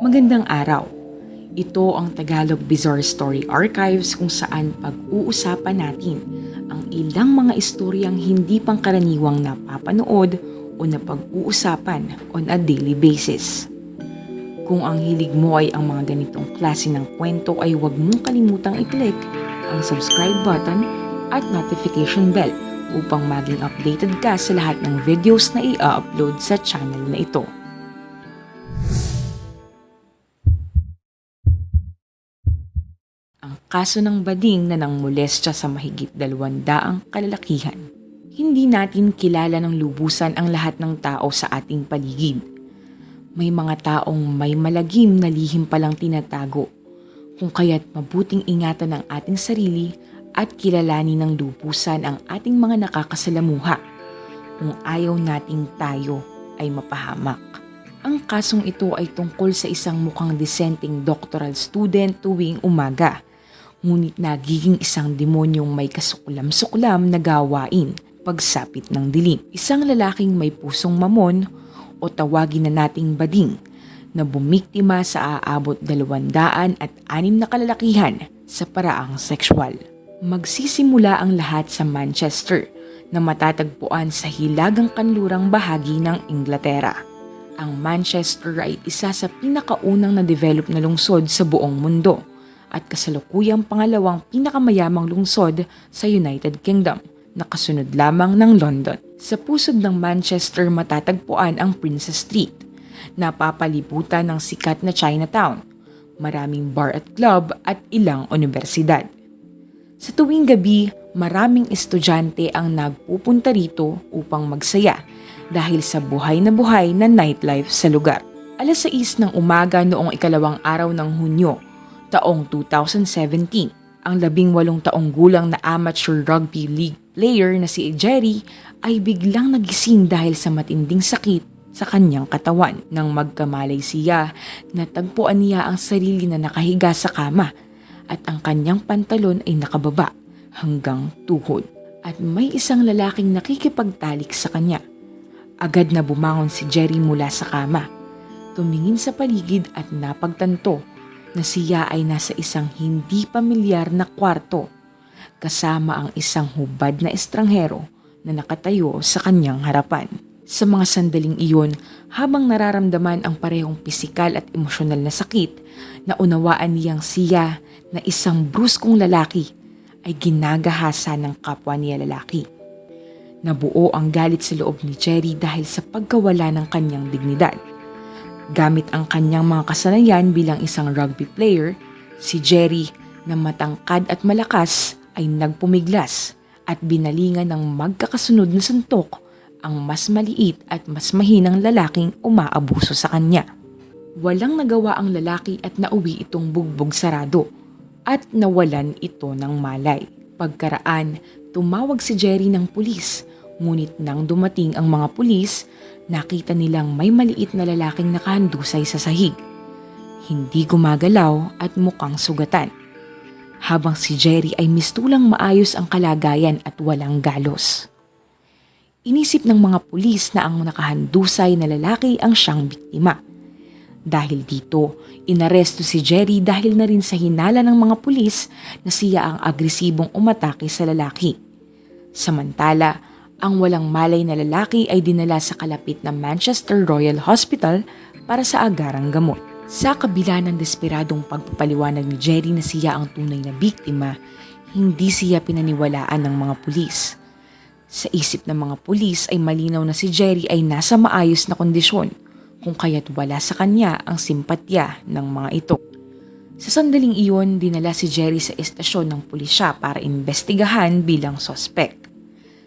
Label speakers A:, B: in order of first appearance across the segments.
A: Magandang araw. Ito ang Tagalog Bizarre Story Archives kung saan pag-uusapan natin ang ilang mga istoryang hindi pangkaraniwang napapanood o napag-uusapan on a daily basis. Kung ang hilig mo ay ang mga ganitong klase ng kwento ay huwag mong kalimutang i-click ang subscribe button at notification bell upang maging updated ka sa lahat ng videos na i-upload sa channel na ito. Ang kaso ng bading na nangmolestya sa mahigit 200 kalalakihan. Hindi natin kilala ng lubusan ang lahat ng tao sa ating paligid. May mga taong may malagim na lihim palang tinatago, kung kaya't mabuting ingatan ang ating sarili at kilalanin ng lubusan ang ating mga nakakasalamuha kung ayaw nating tayo ay mapahamak. Ang kasong ito ay tungkol sa isang mukhang disenteng doctoral student tuwing umaga, ngunit nagiging isang demonyong may kasukulam-sukulam na gawain pagsapit ng dilim. Isang lalaking may pusong mamon o tawagin na nating bading na bumiktima sa aabot 206 na kalalakihan sa paraang sexual. Magsisimula ang lahat sa Manchester na matatagpuan sa hilagang kanlurang bahagi ng Inglaterra. Ang Manchester ay isa sa pinakaunang na-develop na lungsod sa buong mundo at kasalukuyang pangalawang pinakamayamang lungsod sa United Kingdom, na kasunod lamang ng London. Sa pusod ng Manchester matatagpuan ang Princess Street, napapalibutan ng sikat na Chinatown, maraming bar at club at ilang universidad. Sa tuwing gabi, maraming estudyante ang nagpupunta rito upang magsaya dahil sa buhay na nightlife sa lugar. Alas 6 ng umaga noong ikalawang araw ng Hunyo, taong 2017, ang 18 taong gulang na amateur rugby league player na si Jerry ay biglang nagising dahil sa matinding sakit sa kanyang katawan. Nang magkamalay siya, natagpuan niya ang sarili na nakahiga sa kama at ang kanyang pantalon ay nakababa hanggang tuhod. At may isang lalaking nakikipagtalik sa kanya. Agad na bumangon si Jerry mula sa kama. Tumingin sa paligid at napagtanto na siya ay nasa isang hindi pamilyar na kwarto kasama ang isang hubad na estranghero na nakatayo sa kanyang harapan. Sa mga sandaling iyon, habang nararamdaman ang parehong pisikal at emosyonal na sakit, naunawaan niyang siya na isang bruskong lalaki ay ginagahasa ng kapwa niya lalaki. Nabuo ang galit sa loob ni Jerry dahil sa pagkawala ng kanyang dignidad. Gamit ang kanyang mga kasanayan bilang isang rugby player, si Jerry na matangkad at malakas ay nagpumiglas at binalingan ng magkakasunod na suntok ang mas maliit at mas mahinang lalaking umaabuso sa kanya. Walang nagawa ang lalaki at nauwi itong bugbog sarado at nawalan ito ng malay. Pagkaraan, tumawag si Jerry ng pulis, ngunit nang dumating ang mga pulis, nakita nilang may maliit na lalaking nakahandusay sa sahig. Hindi gumagalaw at mukhang sugatan. Habang si Jerry ay mistulang maayos ang kalagayan at walang galos. Inisip ng mga pulis na ang nakahandusay na lalaki ang siyang biktima. Dahil dito, inaresto si Jerry dahil na rin sa hinala ng mga pulis na siya ang agresibong umatake sa lalaki. Samantala, ang walang malay na lalaki ay dinala sa kalapit na Manchester Royal Hospital para sa agarang gamot. Sa kabila ng desperadong pagpapaliwanag ni Jerry na siya ang tunay na biktima, hindi siya pinaniwalaan ng mga pulis. Sa isip ng mga pulis ay malinaw na si Jerry ay nasa maayos na kondisyon, kung kaya't wala sa kanya ang simpatya ng mga ito. Sa sandaling iyon, dinala si Jerry sa estasyon ng pulisya para imbestigahan bilang sospek.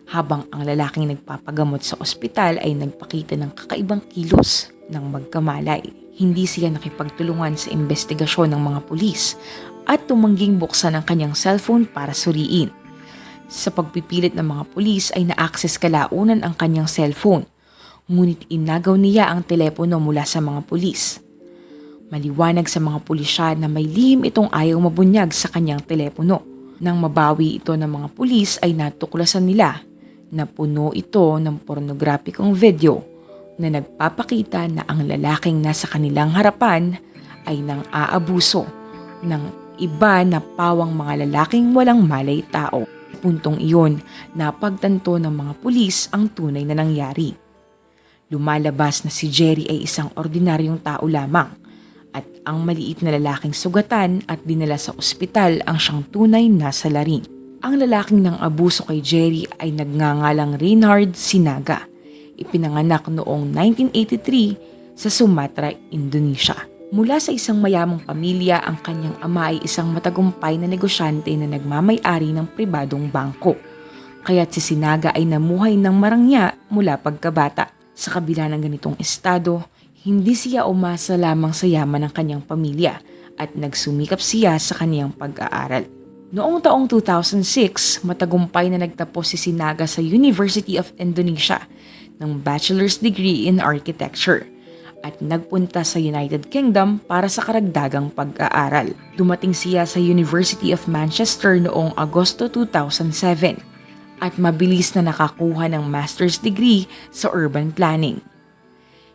A: Habang ang lalaking nagpapagamot sa ospital ay nagpakita ng kakaibang kilos ng magkamalay. Hindi siya nakipagtulungan sa investigasyon ng mga pulis at tumangging buksan ang kanyang cellphone para suriin. Sa pagpipilit ng mga pulis ay na-access kalaunan ang kanyang cellphone, ngunit inagaw niya ang telepono mula sa mga pulis. Maliwanag sa mga pulisya na may lihim itong ayaw mabunyag sa kanyang telepono. Nang mabawi ito ng mga pulis ay natuklasan nila na puno ito ng pornograpikong video na nagpapakita na ang lalaking nasa kanilang harapan ay nang aabuso ng iba na pawang mga lalaking walang malay tao. Puntong iyon, napagtanto ng mga pulis ang tunay na nangyari. Lumalabas na si Jerry ay isang ordinaryong tao lamang at ang maliit na lalaking sugatan at dinala sa ospital ang siyang tunay na salarin. Ang lalaking nang abuso kay Jerry ay nagngangalang Reynard Sinaga. Ipinanganak noong 1983 sa Sumatra, Indonesia. Mula sa isang mayamang pamilya, ang kanyang ama ay isang matagumpay na negosyante na nagmamay-ari ng pribadong bangko. Kaya't si Sinaga ay namuhay ng marangya mula pagkabata. Sa kabila ng ganitong estado, hindi siya umasa lamang sa yaman ng kanyang pamilya at nagsumikap siya sa kanyang pag-aaral. Noong taong 2006, matagumpay na nagtapos si Sinaga sa University of Indonesia ng bachelor's degree in architecture at nagpunta sa United Kingdom para sa karagdagang pag-aaral. Dumating siya sa University of Manchester noong Agosto 2007 at mabilis na nakakuha ng master's degree sa urban planning.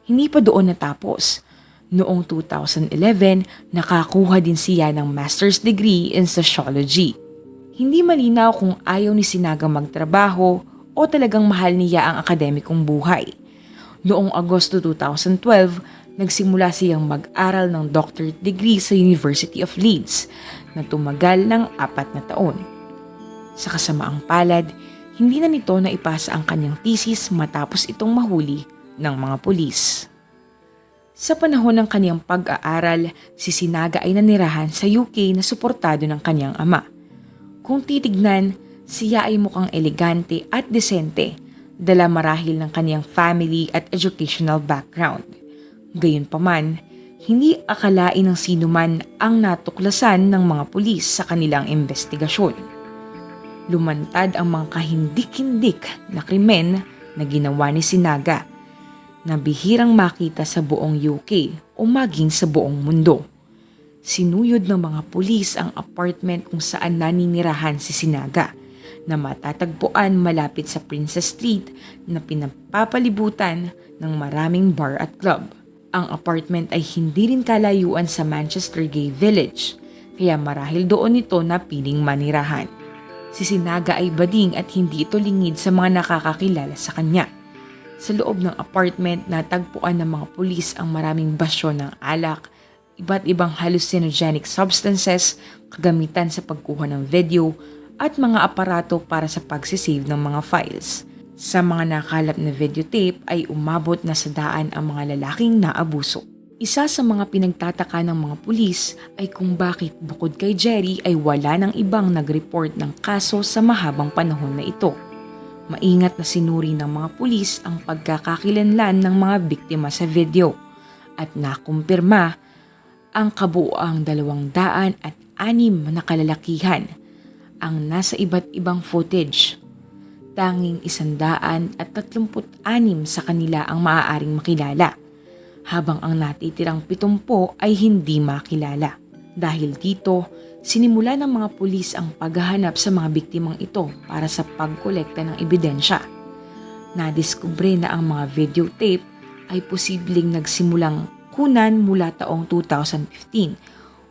A: Hindi pa doon natapos. Noong 2011, nakakuha din siya ng master's degree in sociology. Hindi malinaw kung ayaw ni Sinaga magtrabaho o talagang mahal niya ang akademikong buhay. Noong Agosto 2012, nagsimula siyang mag-aral ng doctorate degree sa University of Leeds na tumagal ng 4 na taon. Sa kasamaang palad, hindi na nito naipasa ang kanyang thesis matapos itong mahuli ng mga pulis. Sa panahon ng kanyang pag-aaral, si Sinaga ay nanirahan sa UK na suportado ng kanyang ama. Kung titignan, siya ay mukhang elegante at desente, dala marahil ng kanyang family at educational background. Gayunpaman, hindi akalain ng sinuman ang natuklasan ng mga pulis sa kanilang investigasyon. Lumantad ang mga kahindik-hindik na krimen na ginawa ni Sinaga na bihirang makita sa buong UK o maging sa buong mundo. Sinuyod ng mga pulis ang apartment kung saan naninirahan si Sinaga na matatagpuan malapit sa Princess Street na pinapapalibutan ng maraming bar at club. Ang apartment ay hindi rin kalayuan sa Manchester Gay Village, kaya marahil doon ito napiling manirahan. Si Sinaga ay bading at hindi ito lingid sa mga nakakakilala sa kanya. Sa loob ng apartment, natagpuan ng mga pulis ang maraming basyo ng alak, iba't ibang hallucinogenic substances, kagamitan sa pagkuha ng video, at mga aparato para sa pagsisave ng mga files. Sa mga nakalap na videotape ay umabot na sa daan ang mga lalaking naabuso. Isa sa mga pinagtataka ng mga pulis ay kung bakit bukod kay Jerry ay wala ng ibang nag-report ng kaso sa mahabang panahon na ito. Maingat na sinuri ng mga pulis ang pagkakakilanlan ng mga biktima sa video at nakumpirma ang kabuoang 206 na kalalakihan ang nasa iba't ibang footage. Tanging 136 sa kanila ang maaaring makilala, habang ang natitirang 70 ay hindi makilala. Dahil dito, sinimula ng mga pulis ang paghahanap sa mga biktimang ito para sa pagkolekta ng ebidensya. Nadiskubre na ang mga videotape ay posibleng nagsimulang kunan mula taong 2015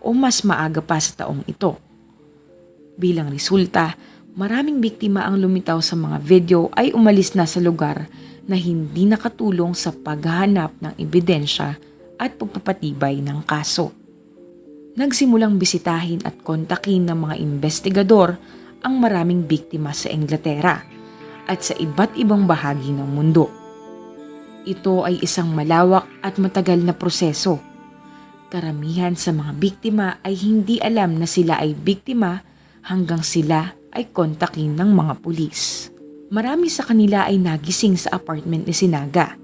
A: o mas maaga pa sa taong ito. Bilang resulta, maraming biktima ang lumitaw sa mga video ay umalis na sa lugar na hindi nakatulong sa paghahanap ng ebidensya at pagpapatibay ng kaso. Nagsimulang bisitahin at kontakin ng mga investigador ang maraming biktima sa Inglaterra at sa iba't ibang bahagi ng mundo. Ito ay isang malawak at matagal na proseso. Karamihan sa mga biktima ay hindi alam na sila ay biktima hanggang sila ay kontakin ng mga pulis. Marami sa kanila ay nagising sa apartment ni Sinaga.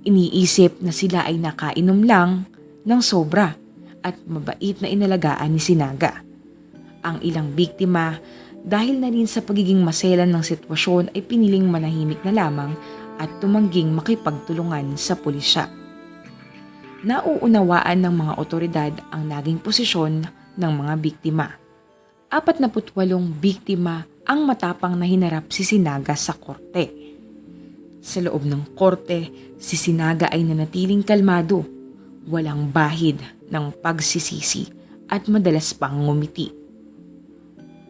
A: Iniisip na sila ay nakainom lang ng sobra at mabait na inalagaan ni Sinaga. Ang ilang biktima, dahil na rin sa pagiging maselan ng sitwasyon, ay piniling manahimik na lamang at tumangging makipagtulungan sa pulisya. Nauunawaan ng mga otoridad ang naging posisyon ng mga biktima. 48 biktima ang matapang na hinarap si Sinaga sa korte. Sa loob ng korte, si Sinaga ay nanatiling kalmado. Walang bahid ng pagsisisi at madalas pang ngumiti.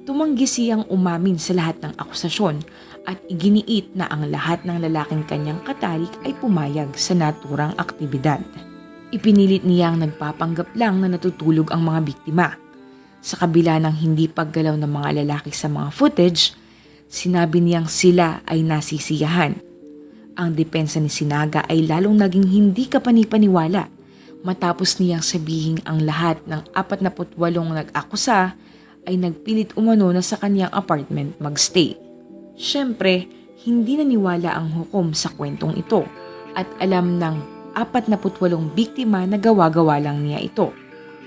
A: Tumanggi siyang umamin sa lahat ng akusasyon at iginiit na ang lahat ng lalaking kanyang katalik ay pumayag sa naturang aktibidad. Ipinilit niyang nagpapanggap lang na natutulog ang mga biktima. Sa kabila ng hindi paggalaw ng mga lalaki sa mga footage, sinabi niyang sila ay nasisiyahan. Ang depensa ni Sinaga ay lalong naging hindi kapanipaniwala matapos niyang sabihin ang lahat ng 48 nag-akusa ay nagpilit umano na sa kanyang apartment magstay. Siyempre, hindi naniwala ang hukom sa kwentong ito at alam ng 48 biktima na gawa-gawa lang niya ito.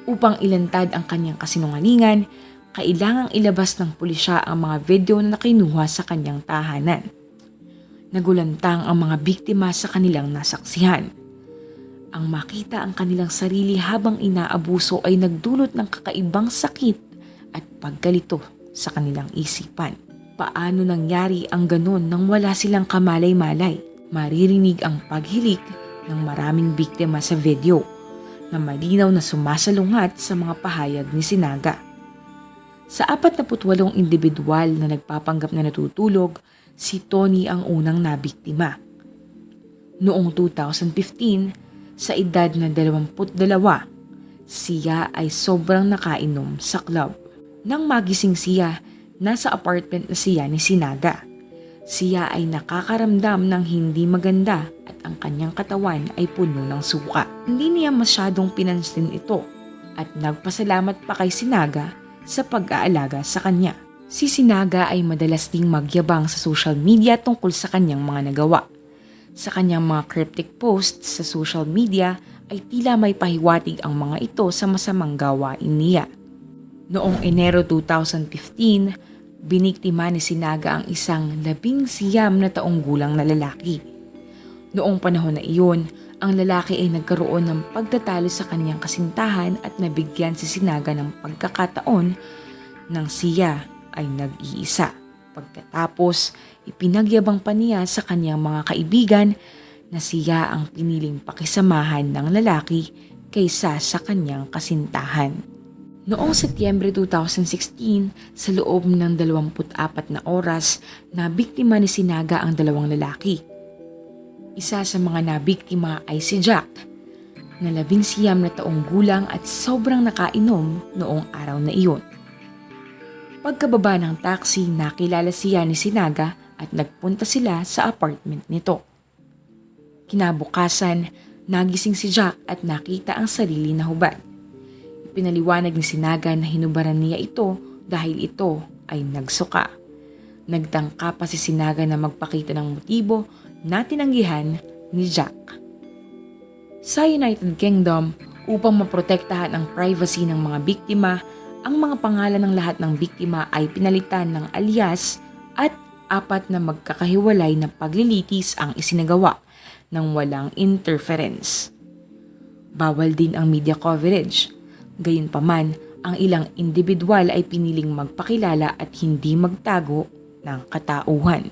A: Upang ilantad ang kanyang kasinungalingan, kailangang ilabas ng pulisya ang mga video na nakinuha sa kanyang tahanan. Nagulantang ang mga biktima sa kanilang nasaksihan. Ang makita ang kanilang sarili habang inaabuso ay nagdulot ng kakaibang sakit at pagkalito sa kanilang isipan. Paano nangyari ang ganon nang wala silang kamalay-malay? Maririnig ang paghilik ng maraming biktima sa video na malinaw na sumasalungat sa mga pahayag ni Sinaga. Sa 48 individual na nagpapanggap na natutulog, si Tony ang unang nabiktima. Noong 2015, sa edad na 22, siya ay sobrang nakainom sa club. Nang magising siya, nasa apartment na siya ni Sinaga. Siya ay nakakaramdam ng hindi maganda at ang kanyang katawan ay puno ng suka. Hindi niya masyadong pinansin ito at nagpasalamat pa kay Sinaga sa pag-aalaga sa kanya. Si Sinaga ay madalas ding magyabang sa social media tungkol sa kanyang mga nagawa. Sa kanyang mga cryptic posts sa social media ay tila may pahiwatig ang mga ito sa masamang gawain niya. Noong Enero 2015, biniktima ni Sinaga ang isang 19 na taong gulang na lalaki. Noong panahon na iyon, ang lalaki ay nagkaroon ng pagtatalo sa kanyang kasintahan at nabigyan si Sinaga ng pagkakataon nang siya ay nag-iisa. Pagkatapos, ipinagyabang pa niya sa kanyang mga kaibigan na siya ang piniling pakisamahan ng lalaki kaysa sa kanyang kasintahan. Noong Setyembre 2016, sa loob ng 24 na oras, nabiktima ni Sinaga ang dalawang lalaki. Isa sa mga nabiktima ay si Jack, na 19 na taong gulang at sobrang nakainom noong araw na iyon. Pagkababa ng taxi, nakilala siya ni Sinaga at nagpunta sila sa apartment nito. Kinabukasan, nagising si Jack at nakita ang sarili na hubad. Pinaliwanag ni Sinaga na hinubaran niya ito dahil ito ay nagsuka. Nagtangka pa si Sinaga na magpakita ng motibo na tinanggihan ni Jack. Sa United Kingdom, upang maprotektahan ang privacy ng mga biktima, ang mga pangalan ng lahat ng biktima ay pinalitan ng alias at 4 na magkakahiwalay na paglilitis ang isinagawa ng walang interference. Bawal din ang media coverage. Gayunpaman, ang ilang individual ay piniling magpakilala at hindi magtago ng katauhan.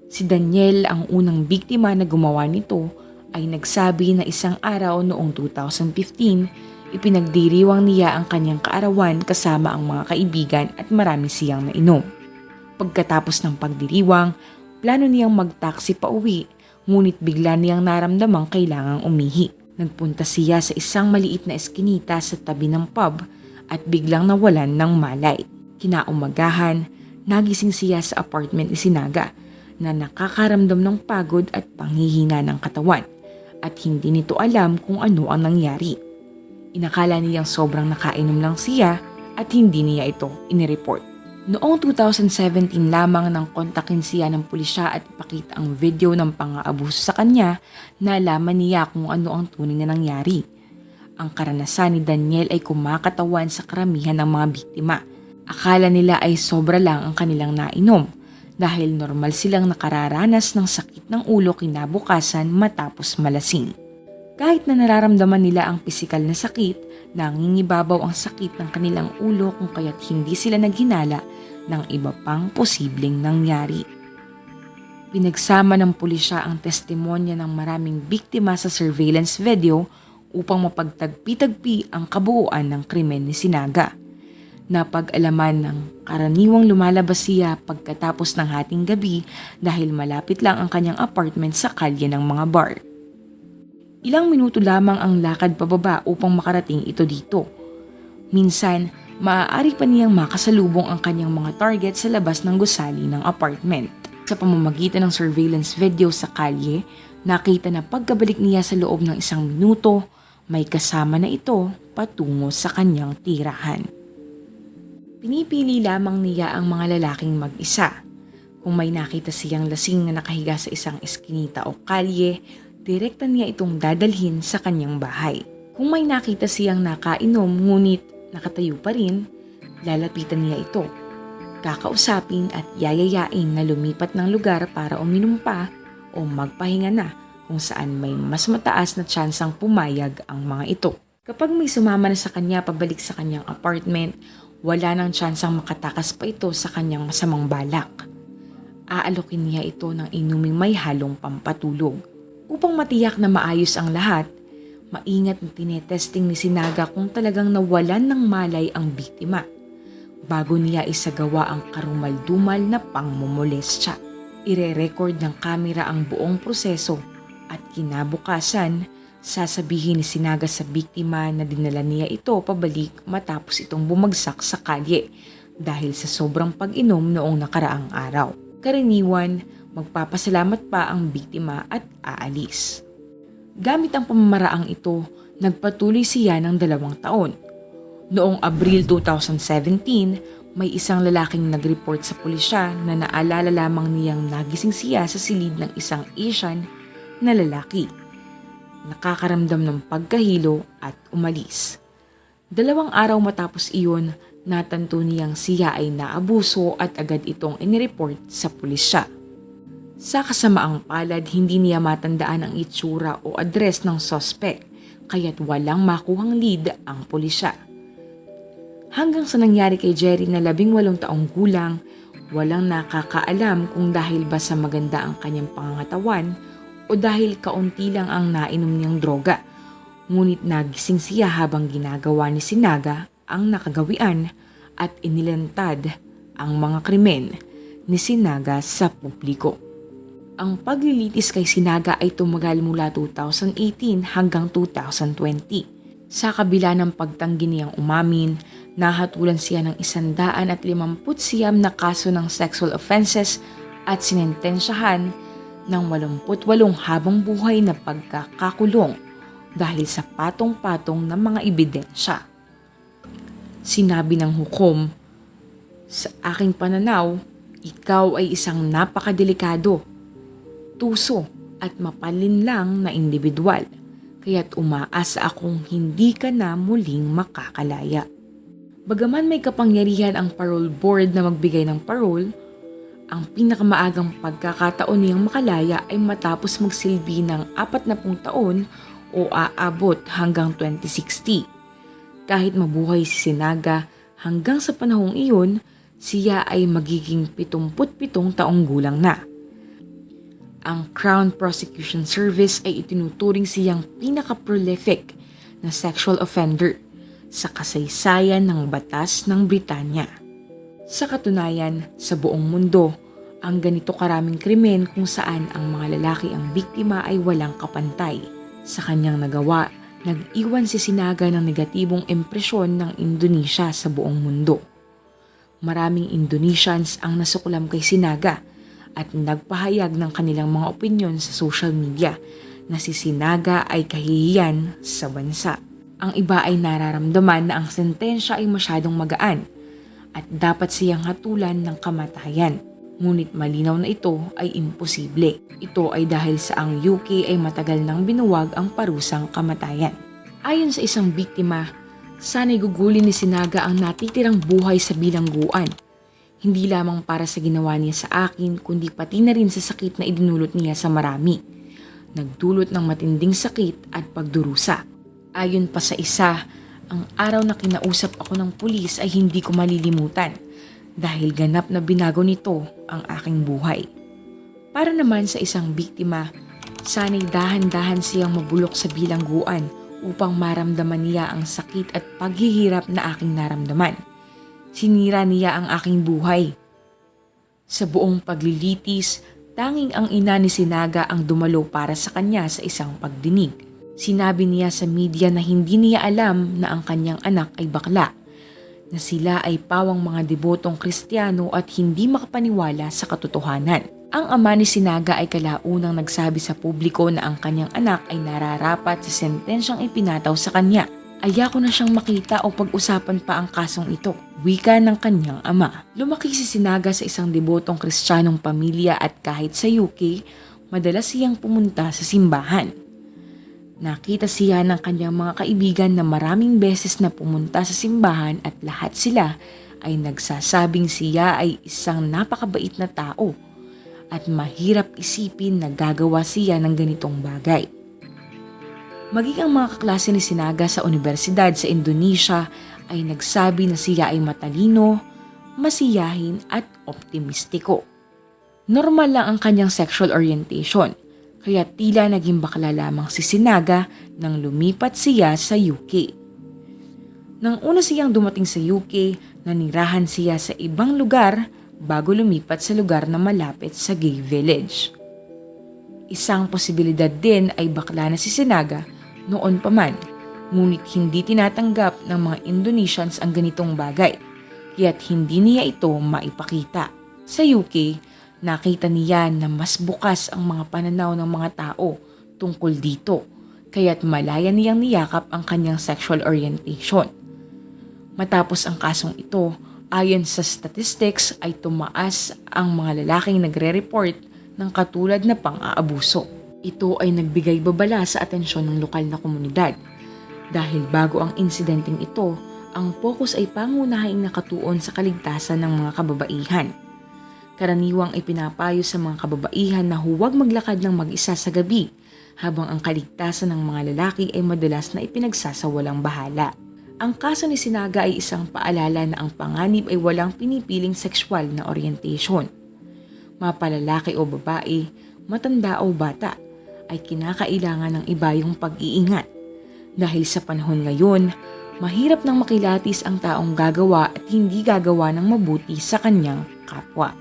A: Si Daniel, ang unang biktima na gumawa nito, ay nagsabi na isang araw noong 2015, ipinagdiriwang niya ang kanyang kaarawan kasama ang mga kaibigan at marami siyang nainom. Pagkatapos ng pagdiriwang, plano niyang mag-taxi pa uwi, ngunit bigla niyang naramdamang kailangang umihi. Nagpunta siya sa isang maliit na eskinita sa tabi ng pub at biglang nawalan ng malay. Kinaumagahan, nagising siya sa apartment ni Sinaga na nakakaramdam ng pagod at panghihina ng katawan at hindi nito alam kung ano ang nangyari. Inakala niyang sobrang nakainom lang siya at hindi niya ito inireport. Noong 2017 lamang nang kontakin siya ng pulisya at ipakita ang video ng pang-aabuso sa kanya, nalaman niya kung ano ang tunay na nangyari. Ang karanasan ni Daniel ay kumakatawan sa karamihan ng mga biktima. Akala nila ay sobra lang ang kanilang nainom dahil normal silang nakararanas ng sakit ng ulo kinabukasan matapos malasing. Kahit na nararamdaman nila ang pisikal na sakit, nangingibabaw ang sakit ng kanilang ulo kung kaya't hindi sila naghinala ng iba pang posibleng nangyari. Pinagsama ng pulisya ang testimonya ng maraming biktima sa surveillance video upang mapagtagpi-tagpi ang kabuuan ng krimen ni Sinaga. Napag-alaman ng karaniwang lumalabas siya pagkatapos ng hating gabi dahil malapit lang ang kanyang apartment sa kalye ng mga bar. Ilang minuto lamang ang lakad pababa upang makarating ito dito. Minsan, maaari pa niyang makasalubong ang kanyang mga target sa labas ng gusali ng apartment. Sa pamamagitan ng surveillance video sa kalye, nakita na pagkabalik niya sa loob ng 1 minuto, may kasama na ito patungo sa kanyang tirahan. Pinipili lamang niya ang mga lalaking mag-isa. Kung may nakita siyang lasing na nakahiga sa isang eskinita o kalye, direkta niya itong dadalhin sa kanyang bahay. Kung may nakita siyang nakainom ngunit nakatayo pa rin, lalapitan niya ito. Kakausapin at yayayain na lumipat ng lugar para uminom pa o magpahinga na kung saan may mas mataas na tsansang pumayag ang mga ito. Kapag may sumama na sa kanya pabalik sa kanyang apartment, wala nang tsansang makatakas pa ito sa kanyang masamang balak. Aalokin niya ito ng inuming may halong pampatulog. Upang matiyak na maayos ang lahat, maingat na tinetesting ni Sinaga kung talagang nawalan ng malay ang biktima bago niya isagawa ang karumal-dumal na pangmomolestya. Ire-record ng kamera ang buong proseso at kinabukasan, sasabihin ni Sinaga sa biktima na dinala niya ito pabalik matapos itong bumagsak sa kalye dahil sa sobrang pag-inom noong nakaraang araw. Karaniwan, magpapasalamat pa ang biktima at aalis. Gamit ang pamamaraang ito, nagpatuloy siya ng 2 taon. Noong Abril 2017, may isang lalaking nag-report sa pulisya na naalala lamang niyang nagising siya sa silid ng isang Asian na lalaki. Nakakaramdam ng pagkahilo at umalis. 2 araw matapos iyon, natanto niyang siya ay naabuso at agad itong inireport sa pulisya. Sa kasamaang palad, hindi niya matandaan ang itsura o address ng suspect, kaya't walang makuhang lead ang pulisya. Hanggang sa nangyari kay Jerry na 18 taong gulang, walang nakakaalam kung dahil ba sa maganda ang kanyang pangangatawan o dahil kaunti lang ang nainom niyang droga. Ngunit nagising siya habang ginagawa ni Sinaga ang nakagawian at inilantad ang mga krimen ni Sinaga sa publiko. Ang paglilitis kay Sinaga ay tumagal mula 2018 hanggang 2020. Sa kabila ng pagtanggi niyang umamin, nahatulan siya ng 159 na kaso ng sexual offenses at sinentensyahan ng 88 habang buhay na pagkakakulong dahil sa patong-patong na mga ebidensya. Sinabi ng hukom, "Sa aking pananaw, ikaw ay isang napakadelikado, tuso at mapalinlang na individual, kaya't umaasa akong hindi ka na muling makakalaya." Bagaman may kapangyarihan ang parole board na magbigay ng parole, ang pinakamaagang pagkakataon niyang makalaya ay matapos magsilbi ng 40 taon o aabot hanggang 2060. Kahit mabuhay si Sinaga, hanggang sa panahong iyon, siya ay magiging 77 taong gulang na. Ang Crown Prosecution Service ay itinuturing siyang pinaka-prolific na sexual offender sa kasaysayan ng batas ng Britanya. Sa katunayan, sa buong mundo, ang ganito karaming krimen kung saan ang mga lalaki ang biktima ay walang kapantay. Sa kanyang nagawa, nag-iwan si Sinaga ng negatibong impresyon ng Indonesia sa buong mundo. Maraming Indonesians ang nasuklam kay Sinaga at nagpahayag ng kanilang mga opinyon sa social media na si Sinaga ay kahihiyan sa bansa. Ang iba ay nararamdaman na ang sentensya ay masyadong magaan at dapat siyang hatulan ng kamatayan. Ngunit malinaw na ito ay imposible. Ito ay dahil sa ang UK ay matagal nang binuwag ang parusang kamatayan. Ayon sa isang biktima, sana'y gugulin ni Sinaga ang natitirang buhay sa bilangguan. Hindi lamang para sa ginawa niya sa akin, kundi pati na rin sa sakit na idinulot niya sa marami. Nagdulot ng matinding sakit at pagdurusa. Ayon pa sa isa, ang araw na kinausap ako ng pulis ay hindi ko malilimutan dahil ganap na binago nito ang aking buhay. Para naman sa isang biktima, sana'y dahan-dahan siyang mabulok sa bilangguan upang maramdaman niya ang sakit at paghihirap na aking naramdaman. Sinira niya ang aking buhay. Sa buong paglilitis, tanging ang ina ni Sinaga ang dumalo para sa kanya sa isang pagdinig. Sinabi niya sa media na hindi niya alam na ang kanyang anak ay bakla, na sila ay pawang mga debotong Kristiyano at hindi makapaniwala sa katotohanan. Ang ama ni Sinaga ay kalaunang nagsabi sa publiko na ang kanyang anak ay nararapat sa sentensyang ipinataw sa kanya. Ayoko na siyang makita o pag-usapan pa ang kasong ito, wika ng kanyang ama. Lumaki si Sinaga sa isang debotong Kristiyanong pamilya at kahit sa UK, madalas siyang pumunta sa simbahan. Nakita siya ng kanyang mga kaibigan na maraming beses na pumunta sa simbahan at lahat sila ay nagsasabing siya ay isang napakabait na tao at mahirap isipin na gagawa siya ng ganitong bagay. Maging ang mga kaklase ni Sinaga sa universidad sa Indonesia ay nagsabi na siya ay matalino, masiyahin at optimistiko. Normal lang ang kanyang sexual orientation, kaya tila naging bakla lamang si Sinaga nang lumipat siya sa UK. Nang una siyang dumating sa UK, nanirahan siya sa ibang lugar bago lumipat sa lugar na malapit sa gay village. Isang posibilidad din ay bakla na si Sinaga noon pa man, ngunit hindi tinatanggap ng mga Indonesians ang ganitong bagay, kaya't hindi niya ito maipakita. Sa UK, nakita niya na mas bukas ang mga pananaw ng mga tao tungkol dito, kaya't malaya niyang niyakap ang kanyang sexual orientation. Matapos ang kasong ito, ayon sa statistics ay tumaas ang mga lalaking nagre-report ng katulad na pang-aabuso. Ito ay nagbigay babala sa atensyon ng lokal na komunidad. Dahil bago ang insidenteng ito, ang focus ay pangunahing nakatuon sa kaligtasan ng mga kababaihan. Karaniwang ipinapayo sa mga kababaihan na huwag maglakad ng mag-isa sa gabi, habang ang kaligtasan ng mga lalaki ay madalas na ipinagsasawalang bahala. Ang kaso ni Sinaga ay isang paalala na ang panganib ay walang pinipiling sexual na orientation. Mapalalaki o babae, matanda o bata, ay kinakailangan ng iba yung pag-iingat. Dahil sa panahon ngayon, mahirap nang makilatis ang taong gagawa at hindi gagawa ng mabuti sa kanyang kapwa.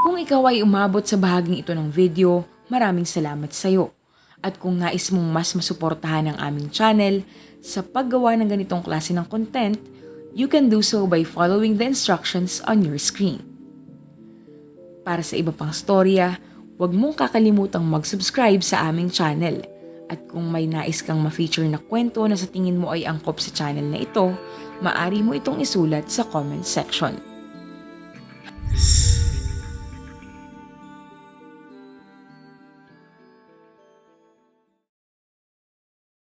A: Kung ikaw ay umabot sa bahaging ito ng video, maraming salamat sa iyo. At kung nais mong mas masuportahan ang aming channel sa paggawa ng ganitong klase ng content, you can do so by following the instructions on your screen. Para sa iba pang storya, huwag mong kakalimutang mag-subscribe sa aming channel. At kung may nais kang ma-feature na kwento na sa tingin mo ay angkop sa channel na ito, maaari mo itong isulat sa comment section.